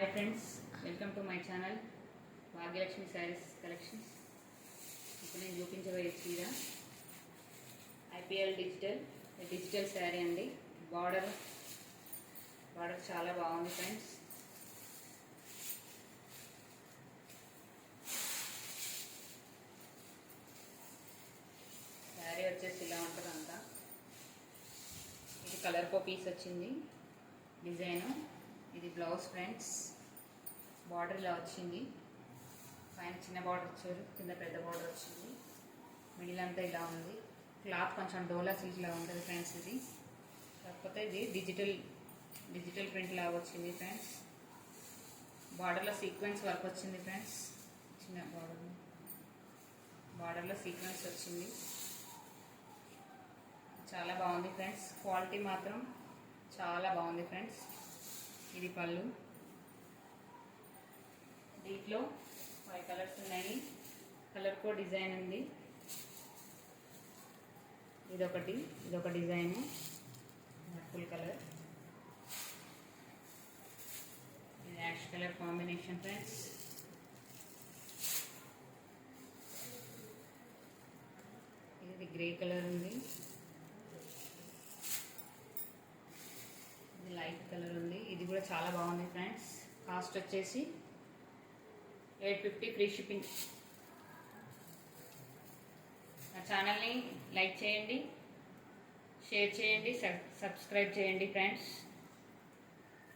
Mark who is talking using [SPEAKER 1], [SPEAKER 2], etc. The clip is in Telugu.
[SPEAKER 1] Hi friends, welcome to my channel Bhagyalakshmi Sarees Collections. ఇప్పుడు నేను చూపించబోయే చీర IPL డిజిటల్ శారీ అండి. బార్డర్ చాలా బాగుంది ఫ్రెండ్స్. శారీ వచ్చేసి ఇలా ఉంటుంది అంతా. ఇది కలర్ పీస్ వచ్చింది డిజైన్. ఇది బ్లౌజ్ ఫ్రెండ్స్. బార్డర్ ఇలా వచ్చింది. పైన చిన్న బార్డర్ వచ్చారు, కింద పెద్ద బార్డర్ వచ్చింది. మిడిల్ అంతా ఇలా ఉంది. క్లాత్ కొంచెం డోలా సిల్క్ లా ఉంటుంది ఫ్రెండ్స్. ఇది కాకపోతే ఇది డిజిటల్ ప్రింట్ లాగా వచ్చింది ఫ్రెండ్స్. బార్డర్లో సీక్వెన్స్ వర్క్ వచ్చింది ఫ్రెండ్స్. చిన్న బార్డర్లో సీక్వెన్స్ వచ్చింది. చాలా బాగుంది ఫ్రెండ్స్. క్వాలిటీ మాత్రం చాలా బాగుంది ఫ్రెండ్స్. ఇది పళ్ళు. దీంట్లో 5 కలర్స్ ఉన్నాయి. కలర్ కో డిజైన్ ఉంది. ఇదొక డిజైన్ ఫుల్ కలర్. ఇది యాష్ కలర్ కాంబినేషన్ ఫ్రెండ్స్. ఇది గ్రే కలర్ ఉంది. ఇది లైట్ కలర్ ఉంది. ఇది కూడా చాలా బాగుంది ఫ్రెండ్స్. కాస్ట్ వచ్చేసి 850 ఫ్రీ షిప్పింగ్. నా ఛానల్ని లైక్ చేయండి, షేర్ చేయండి, సబ్స్క్రైబ్ చేయండి ఫ్రెండ్స్.